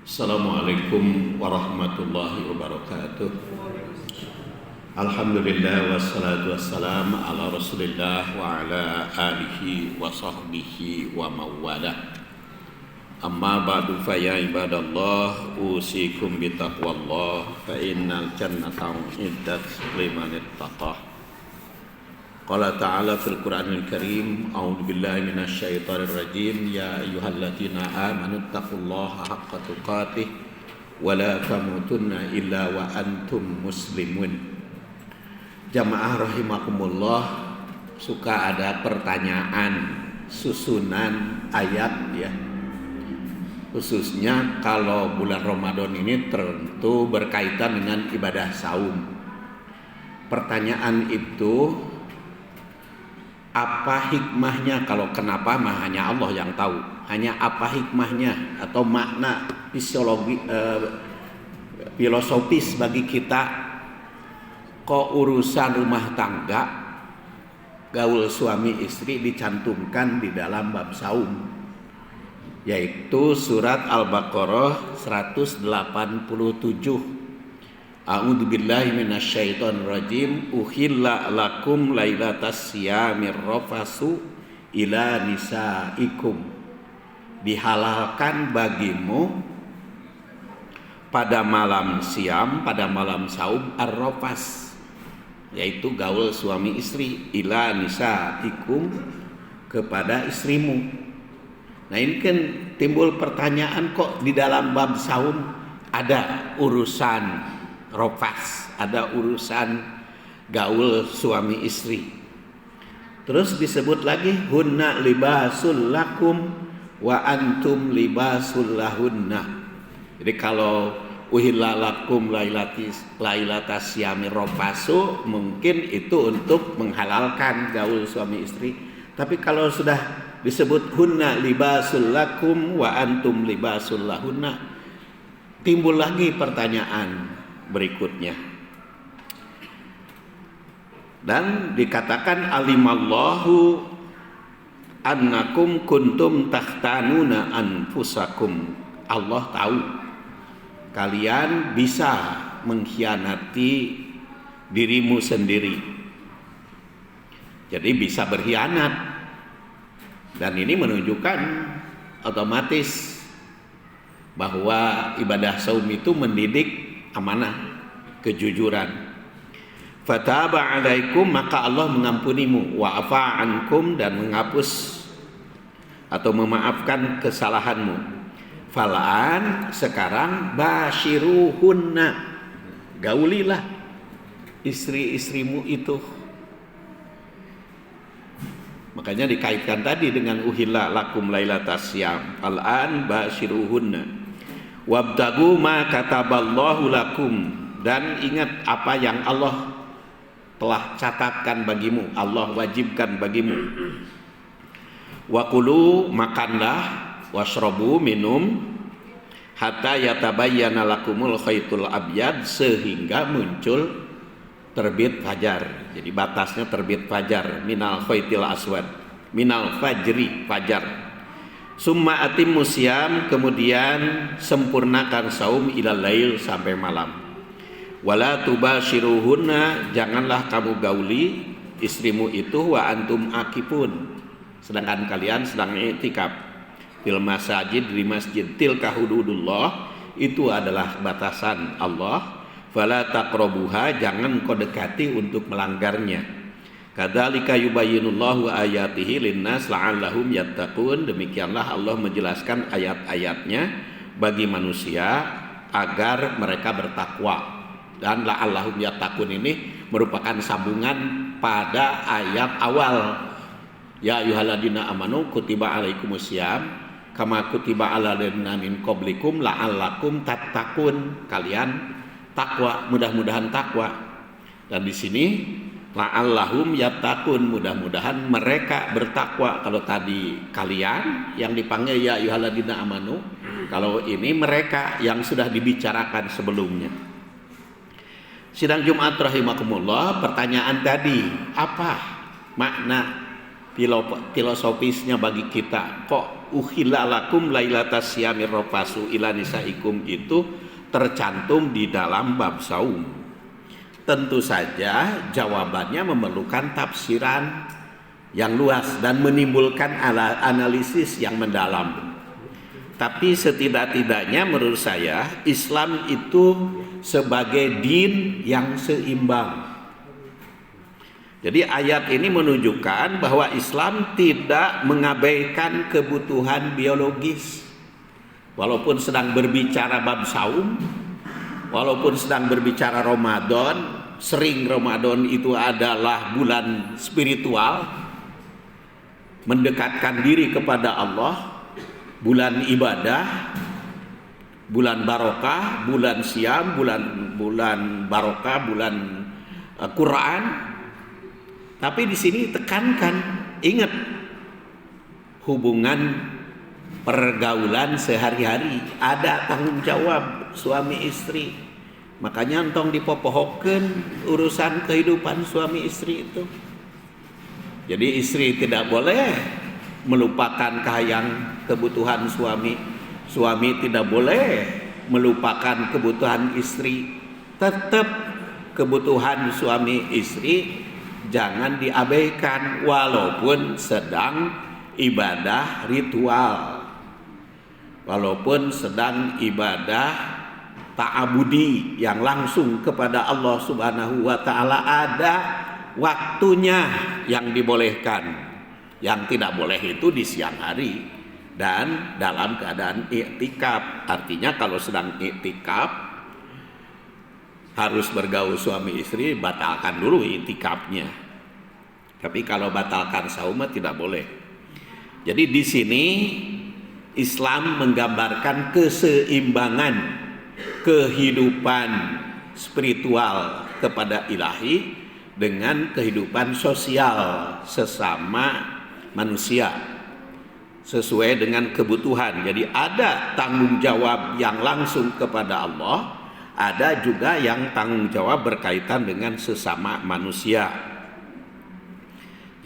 Assalamualaikum warahmatullahi wabarakatuh. Alhamdulillah wassalatu wassalam ala rasulillah wa ala alihi wa sahbihi wa mawala. Amma ba'du fa ya ibadallah usikum bitaqwallah fa innal jannata iddat liman ittaqah. Qala ta'ala fil Qur'anil Karim, a'udzu billahi minasy syaithanir rajim, ya ayyuhalladzina amanu taqullaha haqqa tuqatih wa la tamutunna illa wa antum muslimun. Jamaah rahimakumullah, suka ada pertanyaan susunan ayat ya. Khususnya kalau bulan Ramadan ini tentu berkaitan dengan ibadah saum. Pertanyaan itu, apa hikmahnya? Kalau kenapa mah hanya Allah yang tahu. Hanya apa hikmahnya atau makna filosofis bagi kita, kok urusan rumah tangga, gaul suami istri dicantumkan di dalam bab saum, yaitu surat Al-Baqarah 187. A'udzu billahi minasyaitonir rajim. Uhilla lakum lailatas siyamir rafasu ila nisaikum. Dihalalkan bagimu pada malam siam, pada malam saum, ar-rafas, yaitu gaul suami istri, ila nisaikum, kepada istrimu. Nah, ini kan timbul pertanyaan, kok di dalam bab saum ada urusan rofas, ada urusan gaul suami istri. Terus disebut lagi hunna libasul lakum wa antum libasul lahunna. Jadi kalau uhilla lakum lailatas syamir rofasu, mungkin itu untuk menghalalkan gaul suami istri. Tapi kalau sudah disebut hunna libasul lakum wa antum libasul lahunna, timbul lagi pertanyaan berikutnya. Dan dikatakan alimallahu annakum kuntum takhtanuna anfusakum. Allah tahu kalian bisa mengkhianati dirimu sendiri. Jadi bisa berkhianat. Dan ini menunjukkan otomatis bahwa ibadah saum itu mendidik amanah, kejujuran. Fataba alaikum, maka Allah mengampunimu, wa afa ankum, dan menghapus atau memaafkan kesalahanmu. Falaan, sekarang basyiruhunna, gaulilah istri-istrimu itu. Makanya dikaitkan tadi dengan uhilla lakum lailatas syam. Falaan basyiruhunna wabtagu ma kataballahu lakum, dan ingat apa yang Allah telah catatkan bagimu, Allah wajibkan bagimu. Wakulu, makanlah, washrobu, minum, hatta yatabayyana lakumul khaytul abyad, sehingga muncul terbit fajar. Jadi batasnya terbit fajar, minal khaytil aswad, minal fajri, fajar. Summa atimmu syam, kemudian sempurnakan saum ilal lail, sampai malam. Wala tubashiruhunna, janganlah kamu gauli istrimu itu, wa antum akifun, sedangkan kalian sedang i'tikaf. Fil masajid, di masjid, tilka hududullah, itu adalah batasan Allah. Fala taqrabuha, jangan kau dekati untuk melanggarnya. Kadzalika yubayyinullahu ayatihi linnas la'allahum yattaqun. Demikianlah Allah menjelaskan ayat-ayatnya bagi manusia agar mereka bertakwa. Dan la'allahum yattaqun ini merupakan sambungan pada ayat awal. Ya ayyuhalladzina amanu kutiba alaikumusiyam kama kutiba alal ladzina min qablikum la'allakum tattaqun. Kalian takwa, mudah-mudahan takwa. Dan di sini la'allahum yattaqun, mudah-mudahan mereka bertakwa. Kalau tadi kalian yang dipanggil ya ayyuhalladzina amanu, kalau ini mereka yang sudah dibicarakan sebelumnya. Sidang Jumat rahimakumullah, pertanyaan tadi, apa makna filosofisnya bagi kita. Kok uhilla lakum lailatas syamir rafasu ila nisaikum itu tercantum di dalam bab saum? Tentu saja jawabannya memerlukan tafsiran yang luas dan menimbulkan analisis yang mendalam. Tapi setidak-tidaknya menurut saya Islam itu sebagai din yang seimbang. Jadi ayat ini menunjukkan bahwa Islam tidak mengabaikan kebutuhan biologis. Walaupun sedang berbicara bab saum, walaupun sedang berbicara Ramadan, sering Ramadan itu adalah bulan spiritual, mendekatkan diri kepada Allah, bulan ibadah, bulan barokah, bulan siam, bulan barokah, bulan Quran. Tapi di sini tekankan, ingat hubungan pergaulan sehari-hari, ada tanggung jawab suami istri. Makanya entong dipopohokeun urusan kehidupan suami istri itu. Jadi istri tidak boleh melupakan kahayang kebutuhan suami. Suami tidak boleh melupakan kebutuhan istri. Tetap kebutuhan suami istri jangan diabaikan walaupun sedang ibadah ritual, walaupun sedang ibadah ta'abudi yang langsung kepada Allah Subhanahu wa taala, ada waktunya yang dibolehkan. Yang tidak boleh itu di siang hari dan dalam keadaan iktikaf. Artinya kalau sedang iktikaf harus bergaul suami istri, batalkan dulu iktikafnya. Tapi kalau batalkan saum tidak boleh. Jadi di sini Islam menggambarkan keseimbangan kehidupan spiritual kepada ilahi dengan kehidupan sosial sesama manusia sesuai dengan kebutuhan. Jadi ada tanggung jawab yang langsung kepada Allah, ada juga yang tanggung jawab berkaitan dengan sesama manusia.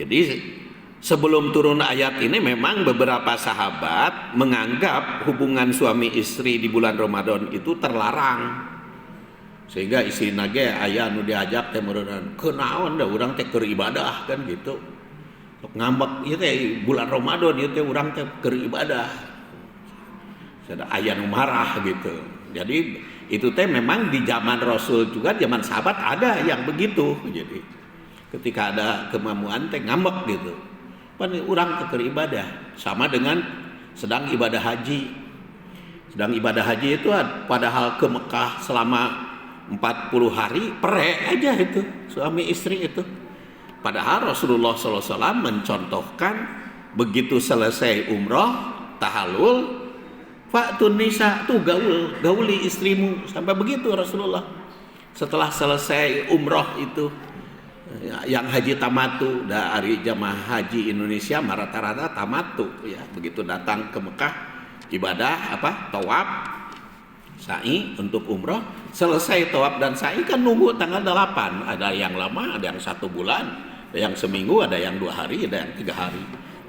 Jadi sebelum turun ayat ini memang beberapa sahabat menganggap hubungan suami istri di bulan Ramadan itu terlarang. Sehingga istri nage aya nu diajak teh meureun kenaon da urang teh keur ibadah kan gitu. Ngambek ieu teh bulan Ramadan ieu teh urang teh keur ibadah. Sada aya nu marah gitu. Jadi itu teh memang di zaman Rasul juga, zaman sahabat ada yang begitu. Jadi ketika ada kemamuan teh ngambek gitu. Pan urang teh keur ibadah, sama dengan sedang ibadah haji. Sedang ibadah haji itu padahal ke Mekah selama 40 hari pere aja itu suami istri itu. Padahal Rasulullah SAW mencontohkan begitu selesai umroh tahalul, fa'tun nisa tuh gauli istrimu, sampai begitu Rasulullah. Setelah selesai umroh itu yang haji tamatu, dari jamaah haji Indonesia rata-rata tamatu ya, begitu datang ke Mekah ibadah tawaf sa'i untuk umroh, selesai tawaf dan sa'i kan nunggu tanggal 8. Ada yang lama, ada yang 1 bulan, ada yang seminggu, ada yang 2 hari, ada yang 3 hari.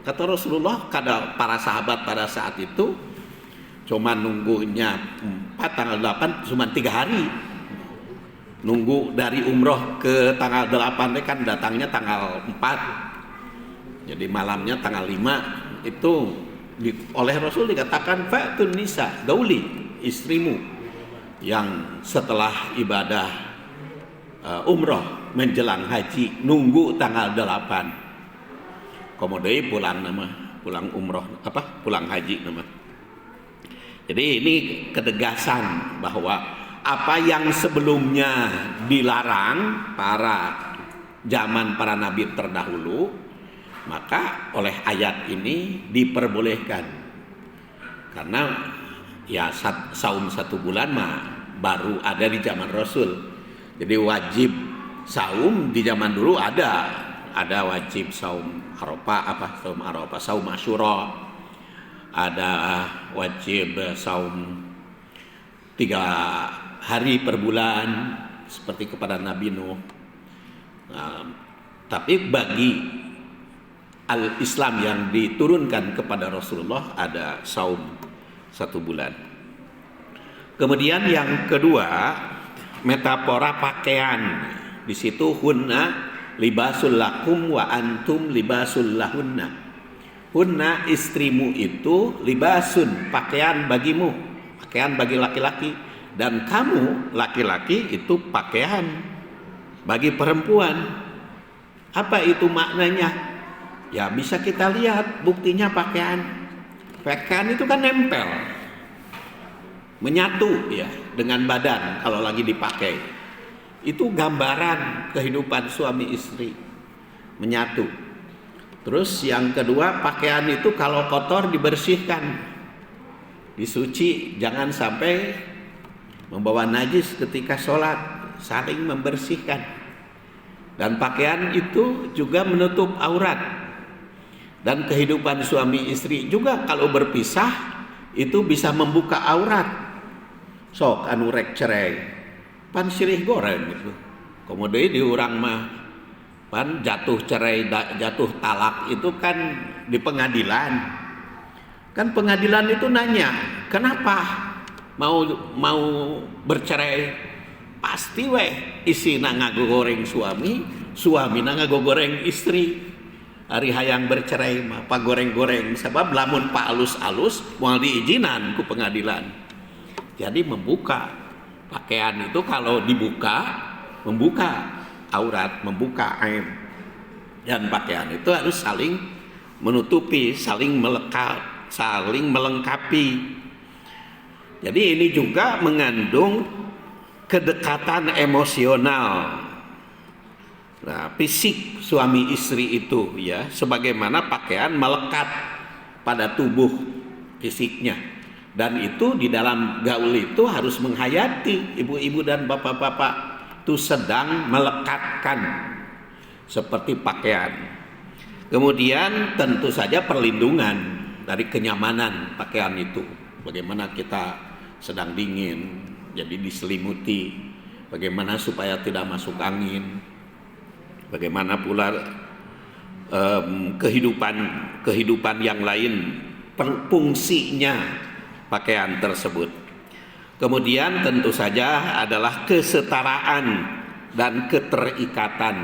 Kata Rasulullah, kada para sahabat pada saat itu cuma nunggunya 4, tanggal 8 cuma 3 hari. Nunggu dari umroh ke tanggal 8 kan datangnya tanggal 4. Jadi malamnya tanggal 5 itu oleh Rasul dikatakan fa'tun nisa, gauli istrimu yang setelah ibadah umroh menjelang haji nunggu tanggal 8. Kemudian pulang umroh pulang haji nama. Jadi ini ketegasan bahwa apa yang sebelumnya dilarang zaman para nabi terdahulu, maka oleh ayat ini diperbolehkan. Karena ya saum 1 bulan mah baru ada di zaman Rasul. Jadi wajib saum di zaman dulu ada wajib saum Arafah, saum Asyura, ada wajib saum 3 hari per bulan seperti kepada Nabi Nuh. Tapi bagi al-Islam yang diturunkan kepada Rasulullah ada saum 1 bulan. Kemudian yang kedua, metafora pakaian. Di situ hunna libasul lakum wa antum libasul lahunna. Hunna istrimu itu libasun, pakaian bagimu, pakaian bagi laki-laki, dan kamu laki-laki itu pakaian bagi perempuan. Apa itu maknanya? Ya bisa kita lihat buktinya pakaian. Pakaian itu kan nempel, menyatu ya dengan badan kalau lagi dipakai. Itu gambaran kehidupan suami istri, menyatu. Terus yang kedua, pakaian itu kalau kotor dibersihkan, disuci, jangan sampai membawa najis ketika sholat, saling membersihkan. Dan pakaian itu juga menutup aurat. Dan kehidupan suami istri juga kalau berpisah itu bisa membuka aurat. Sok anu rek cerai, pan sirih goreng gitu. Kemudian di urang mah pan jatuh cerai, jatuh talak itu kan di pengadilan. Kan pengadilan itu nanya, kenapa mau bercerai? Pasti weh isina ngagogoreng suami, suamina ngagogoreng istri. Hari hayang bercerai mah pak goreng-goreng, sebab lamun pak alus-alus moal diizinan ku pengadilan. Jadi membuka pakaian itu kalau dibuka membuka aurat, membuka aib. Dan pakaian itu harus saling menutupi, saling melekat, saling melengkapi. Jadi ini juga mengandung kedekatan emosional. Nah, fisik suami istri itu ya, sebagaimana pakaian melekat pada tubuh fisiknya. Dan itu di dalam gaul itu harus menghayati ibu-ibu dan bapak-bapak itu sedang melekatkan seperti pakaian. Kemudian tentu saja perlindungan dari kenyamanan pakaian itu. Bagaimana kita sedang dingin, jadi diselimuti. Bagaimana supaya tidak masuk angin. Bagaimana pula kehidupan yang lain, fungsinya pakaian tersebut. Kemudian tentu saja adalah kesetaraan dan keterikatan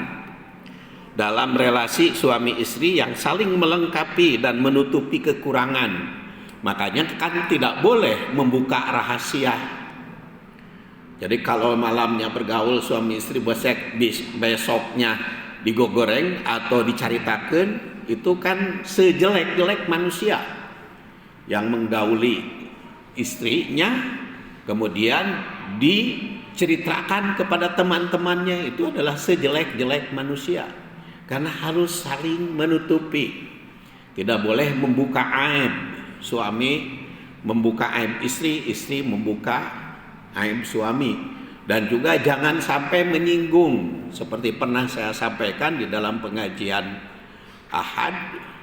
dalam relasi suami istri yang saling melengkapi dan menutupi kekurangan. Makanya kan tidak boleh membuka rahasia. Jadi kalau malamnya bergaul suami istri besoknya digogoreng atau dicaritakeun, itu kan sejelek-jelek manusia yang menggauli istrinya kemudian diceritakan kepada teman-temannya, itu adalah sejelek-jelek manusia. Karena harus saling menutupi. Tidak boleh membuka aib, suami membuka aib istri, istri membuka aib suami. Dan juga jangan sampai menyinggung, seperti pernah saya sampaikan di dalam pengajian Ahad.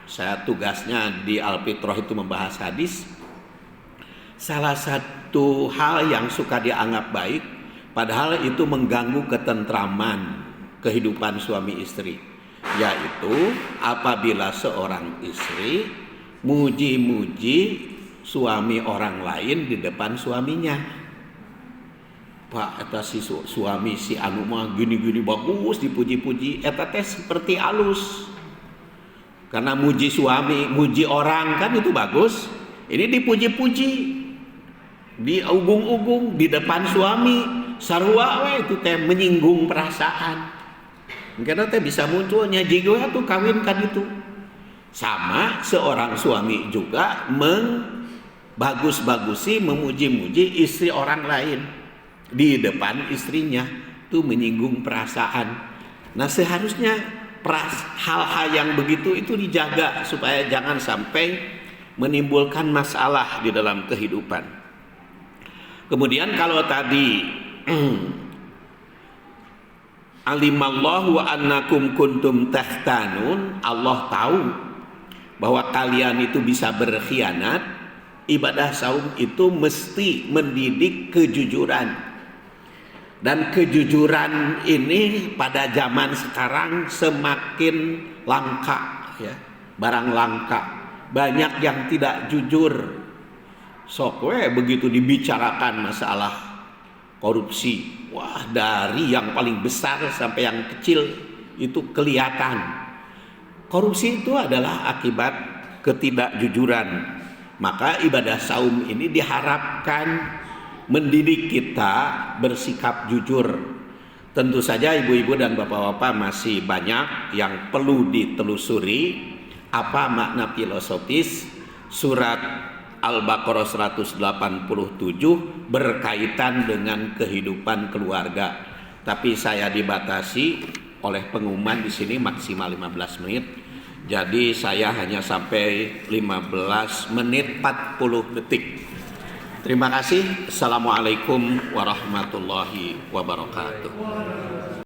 Saya tugasnya di Al-Fitrah itu membahas hadis. Salah satu hal yang suka dianggap baik, padahal itu mengganggu ketentraman kehidupan suami istri, yaitu apabila seorang istri muji-muji suami orang lain di depan suaminya. Pak, eta si suami si anu mah gini-gini bagus, dipuji-puji, eta teh seperti alus. Karena muji suami, muji orang kan itu bagus. Ini dipuji-puji, diugung-ugung di depan suami, sarua we itu teh menyinggung perasaan. Karena teh bisa munculnya jiwa tuh kawin kan itu. Sama seorang suami juga bagus-bagusi, memuji-muji istri orang lain di depan istrinya, itu menyinggung perasaan. Nah, seharusnya hal-hal yang begitu itu dijaga supaya jangan sampai menimbulkan masalah di dalam kehidupan. Kemudian kalau tadi alimallahu annakum kuntum tahtanun, Allah tahu bahwa kalian itu bisa berkhianat. Ibadah saum itu mesti mendidik kejujuran. Dan kejujuran ini pada zaman sekarang semakin langka ya. barang langka. Banyak yang tidak jujur. Sok we begitu dibicarakan masalah korupsi, wah dari yang paling besar sampai yang kecil itu kelihatan. Korupsi itu adalah akibat ketidakjujuran. Maka ibadah saum ini diharapkan mendidik kita bersikap jujur. Tentu saja ibu-ibu dan bapak-bapak masih banyak yang perlu ditelusuri apa makna filosofis surat Al-Baqarah 187 berkaitan dengan kehidupan keluarga. Tapi saya dibatasi oleh pengumuman di sini maksimal 15 menit. Jadi saya hanya sampai 15 menit 40 detik. Terima kasih. Assalamualaikum warahmatullahi wabarakatuh.